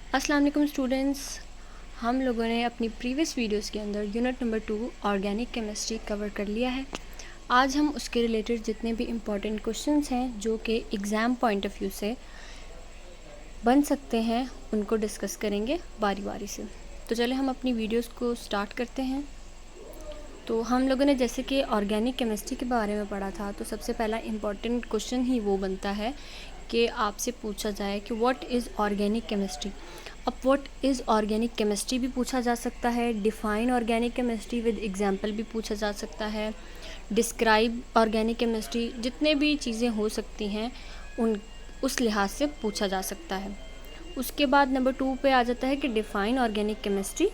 अस्सलाम वालेकुम स्टूडेंट्स। हम लोगों ने अपनी प्रीवियस वीडियोस के अंदर unit number 2 organic chemistry cover कर लिया है। आज हम उसके रिलेटेड जितने भी इम्पॉर्टेंट क्वेश्चंस हैं जो कि एग्ज़ाम पॉइंट ऑफ व्यू से बन सकते हैं उनको डिस्कस करेंगे बारी बारी से। तो चले हम अपनी वीडियोस को स्टार्ट करते हैं। तो हम लोगों ने जैसे कि ऑर्गेनिक केमिस्ट्री के बारे में पढ़ा था, तो सबसे पहला इम्पॉर्टेंट क्वेश्चन ही वो बनता है कि आपसे पूछा जाए कि व्हाट इज़ ऑर्गेनिक केमिस्ट्री। अब व्हाट इज़ ऑर्गेनिक केमिस्ट्री भी पूछा जा सकता है, define organic chemistry with example भी पूछा जा सकता है, डिस्क्राइब ऑर्गेनिक केमिस्ट्री, जितने भी चीज़ें हो सकती हैं उस लिहाज से पूछा जा सकता है। उसके बाद नंबर 2 पे आ जाता है कि डिफ़ाइन ऑर्गेनिक केमिस्ट्री,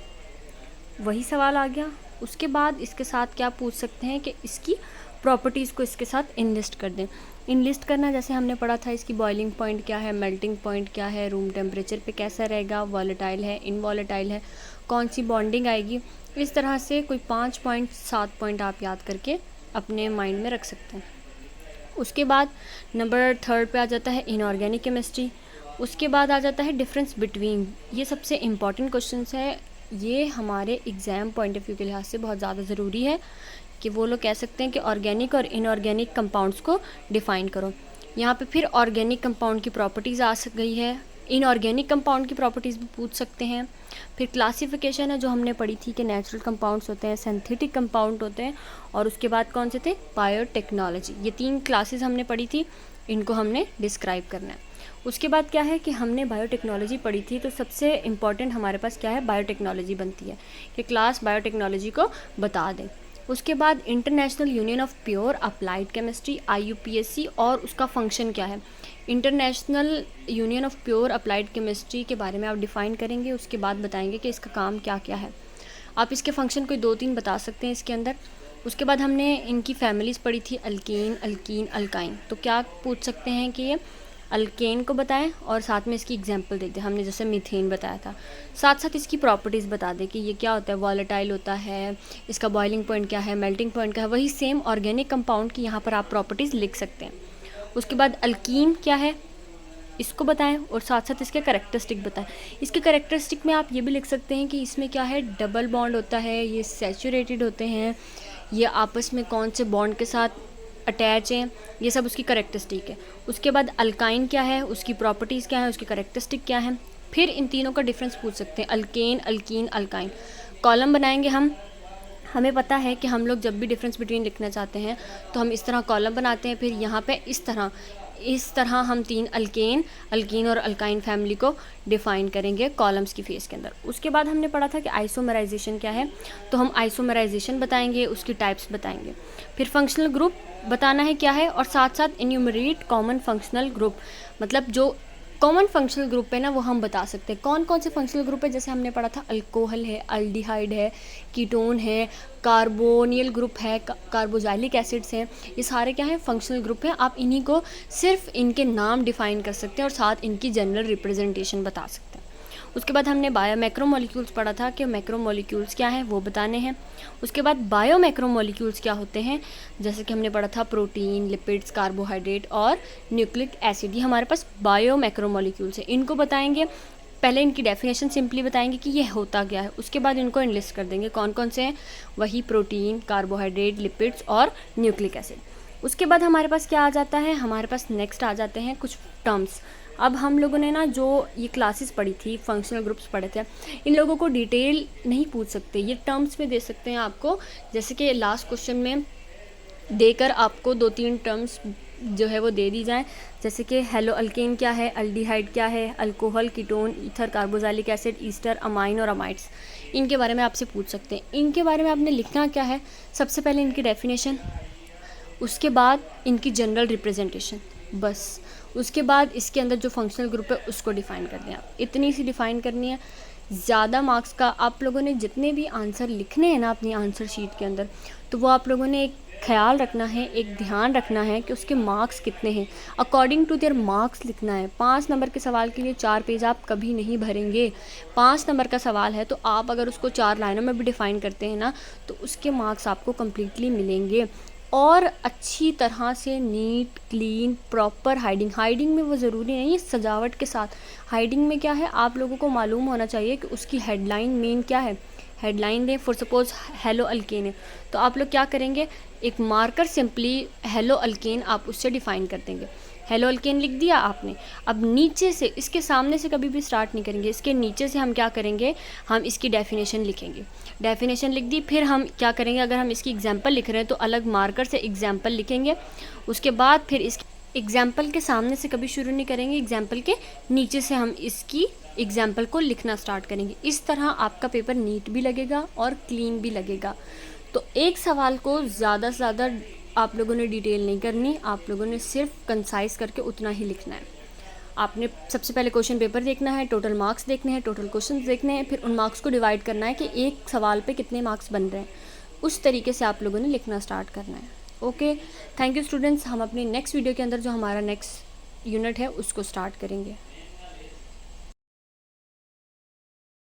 वही सवाल आ गया। उसके बाद इसके साथ क्या पूछ सकते हैं कि इसकी प्रॉपर्टीज़ को इसके साथ इनलिस्ट कर दें। इनलिस्ट करना जैसे हमने पढ़ा था, इसकी बॉइलिंग पॉइंट क्या है, मेल्टिंग पॉइंट क्या है, रूम टेम्परेचर पे कैसा रहेगा, वॉलेटाइल है, इनवॉलेटाइल है, कौन सी बॉन्डिंग आएगी। इस तरह से कोई 5 पॉइंट 7 पॉइंट आप याद करके अपने माइंड में रख सकते हैं। उसके बाद नंबर 3 पे आ जाता है इनऑर्गेनिक केमिस्ट्री। उसके बाद आ जाता है डिफरेंस बिटवीन। ये सबसे इम्पॉर्टेंट क्वेश्चंस है, ये हमारे एग्ज़ाम पॉइंट ऑफ व्यू के लिहाज से बहुत ज़्यादा ज़रूरी है कि वो लोग कह सकते हैं कि ऑर्गेनिक और इनऑर्गेनिक कंपाउंड्स को डिफ़ाइन करो। यहाँ पे फिर ऑर्गेनिक कंपाउंड की प्रॉपर्टीज़ आ गई है, इनऑर्गेनिक कंपाउंड की प्रॉपर्टीज़ भी पूछ सकते हैं। फिर क्लासिफिकेशन है जो हमने पढ़ी थी कि नेचुरल कंपाउंड्स होते हैं, सिंथेटिक कंपाउंड होते हैं, और उसके बाद कौन से थे, बायोटेक्नोलॉजी। ये 3 क्लासेस हमने पढ़ी थी, इनको हमने डिस्क्राइब करना है। उसके बाद क्या है कि हमने बायोटेक्नोलॉजी पढ़ी थी, तो सबसे इम्पॉर्टेंट हमारे पास क्या है, बायोटेक्नोलॉजी बनती है कि क्लास बायोटेक्नोलॉजी को बता दें। उसके बाद international union of pure applied chemistry IUPAC और उसका फंक्शन क्या है। International union of pure applied chemistry के बारे में आप डिफ़ाइन करेंगे, उसके बाद बताएंगे कि इसका काम क्या क्या है। आप इसके फंक्शन कोई 2-3 बता सकते हैं इसके अंदर। उसके बाद हमने इनकी फैमिलीज़ पढ़ी थी, अल्केन, अल्कीन, अल्काइन। तो क्या पूछ सकते हैं कि ये अल्केन को बताएं और साथ में इसकी एग्जांपल दे दें। हमने जैसे मीथेन बताया था, साथ साथ इसकी प्रॉपर्टीज़ बता दें कि ये क्या होता है, वॉलेटाइल होता है, इसका बॉइलिंग पॉइंट क्या है, मेल्टिंग पॉइंट क्या है। वही सेम ऑर्गेनिक कंपाउंड की यहाँ पर आप प्रॉपर्टीज़ लिख सकते हैं। उसके बाद अल्कीन क्या है इसको बताएं और साथ साथ इसके करेक्टरिस्टिक बताएं। इसके करेक्टरिस्टिक में आप ये भी लिख सकते हैं कि इसमें क्या है, डबल बॉन्ड होता है, ये सैचुरेटेड होते हैं, ये आपस में कौन से बॉन्ड के साथ अटैच हैं, ये सब उसकी करेक्टरिस्टिक है। उसके बाद अल्काइन क्या है, उसकी प्रॉपर्टीज़ क्या है, उसकी करेक्टरिस्टिक क्या है। फिर इन तीनों का डिफरेंस पूछ सकते हैं, अल्केन, अल्कीन, अल्काइन। कॉलम बनाएंगे हम। हमें पता है कि हम लोग जब भी डिफरेंस बिटवीन लिखना चाहते हैं तो हम इस तरह कॉलम बनाते हैं, फिर यहाँ पे इस तरह हम 3 अल्केन, अल्कीन और अल्काइन फैमिली को डिफ़ाइन करेंगे कॉलम्स की फेस के अंदर। उसके बाद हमने पढ़ा था कि आइसोमराइजेशन क्या है, तो हम आइसोमराइजेशन बताएंगे, उसकी टाइप्स बताएंगे। फिर फंक्शनल ग्रुप बताना है क्या है, और साथ साथ इन्यूमरेट कॉमन फंक्शनल ग्रुप, मतलब जो कॉमन फंक्शनल ग्रुप है ना वो हम बता सकते हैं कौन कौन से फंक्शनल ग्रुप है। जैसे हमने पढ़ा था अल्कोहल है, अल्डिहाइड है, कीटोन है, कार्बोनियल ग्रुप है, कार्बोजाइलिक एसिड्स हैं, ये सारे क्या हैं, फंक्शनल ग्रुप हैं। आप इन्हीं को सिर्फ इनके नाम डिफ़ाइन कर सकते हैं और साथ इनकी जनरल रिप्रेजेंटेशन बता सकते हैं। उसके बाद हमने मैक्रोमोलिक्यूल्स पढ़ा था कि मैक्रोमोलिक्यूल्स क्या हैं वो बताने हैं। उसके बाद मैक्रोमोलिक्यूल्स क्या होते हैं, जैसे कि हमने पढ़ा था प्रोटीन, लिपिड्स, कार्बोहाइड्रेट और न्यूक्लिक एसिड, ये हमारे पास मैक्रोमोलिक्यूल्स हैं, इनको बताएंगे। पहले इनकी डेफिनेशन सिंपली बताएंगे कि ये होता क्या है, उसके बाद इनको इनलिस्ट कर देंगे कौन कौन से हैं, वही प्रोटीन, कार्बोहाइड्रेट, लिपिड्स और न्यूक्लिक एसिड। उसके बाद हमारे पास क्या आ जाता है, हमारे पास नेक्स्ट आ जाते हैं कुछ टर्म्स। अब हम लोगों ने ना जो ये क्लासेस पढ़ी थी, फंक्शनल ग्रुप्स पढ़े थे, इन लोगों को डिटेल नहीं पूछ सकते, ये टर्म्स में दे सकते हैं आपको। जैसे कि लास्ट क्वेश्चन में देकर आपको 2-3 टर्म्स जो है वो दे दी जाए, जैसे कि हेलो अल्केन क्या है, अल्डिहाइड क्या है, alcohol, ketone, ether, carboxylic acid, Easter, amine और अमाइड्स, इनके बारे में आपसे पूछ सकते हैं। इनके बारे में आपने लिखना क्या है, सबसे पहले इनकी डेफिनेशन, उसके बाद इनकी जनरल रिप्रेजेंटेशन, बस। उसके बाद इसके अंदर जो फंक्शनल ग्रुप है उसको डिफ़ाइन कर दें आप, इतनी सी डिफ़ाइन करनी है। ज़्यादा मार्क्स का आप लोगों ने जितने भी आंसर लिखने हैं ना अपनी आंसर शीट के अंदर, तो वो आप लोगों ने एक ख्याल रखना है, एक ध्यान रखना है कि उसके मार्क्स कितने हैं, अकॉर्डिंग टू देयर मार्क्स लिखना है। 5 नंबर के सवाल के लिए 4 पेज आप कभी नहीं भरेंगे। 5 नंबर का सवाल है तो आप अगर उसको 4 लाइनों में भी डिफ़ाइन करते हैं ना तो उसके मार्क्स आपको कम्प्लीटली मिलेंगे। और अच्छी तरह से नीट क्लीन प्रॉपर हाइडिंग में वो ज़रूरी नहीं है सजावट के साथ। हाइडिंग में क्या है, आप लोगों को मालूम होना चाहिए कि उसकी हेडलाइन मेन क्या है। हेडलाइन दें फॉर सपोज हेलो अल्केन है, तो आप लोग क्या करेंगे, एक मार्कर सिंपली हेलो अल्केन आप उससे डिफ़ाइन कर देंगे। हेलो अल्केन लिख दिया आपने। अब नीचे से, इसके सामने से कभी भी स्टार्ट नहीं करेंगे, इसके नीचे से हम क्या करेंगे, हम इसकी डेफिनेशन लिखेंगे। डेफिनेशन लिख दी, फिर हम क्या करेंगे, अगर हम इसकी एग्जांपल लिख रहे हैं तो अलग मार्कर से एग्जांपल लिखेंगे। उसके बाद फिर इस एग्जांपल के सामने से कभी शुरू नहीं करेंगे, एग्जांपल के नीचे से हम इसकी एग्जांपल को लिखना स्टार्ट करेंगे। इस तरह आपका पेपर नीट भी लगेगा और क्लीन भी लगेगा। तो एक सवाल को ज़्यादा से ज़्यादा आप लोगों ने डिटेल नहीं करनी, आप लोगों ने सिर्फ कंसाइज करके उतना ही लिखना है। आपने सबसे पहले क्वेश्चन पेपर देखना है, टोटल मार्क्स देखने हैं, टोटल क्वेश्चन देखने हैं, फिर उन मार्क्स को डिवाइड करना है कि एक सवाल पे कितने मार्क्स बन रहे हैं। उस तरीके से आप लोगों ने लिखना स्टार्ट करना है। Okay, thank you students. हम अपनी नेक्स्ट वीडियो के अंदर जो हमारा नेक्स्ट यूनिट है उसको स्टार्ट करेंगे।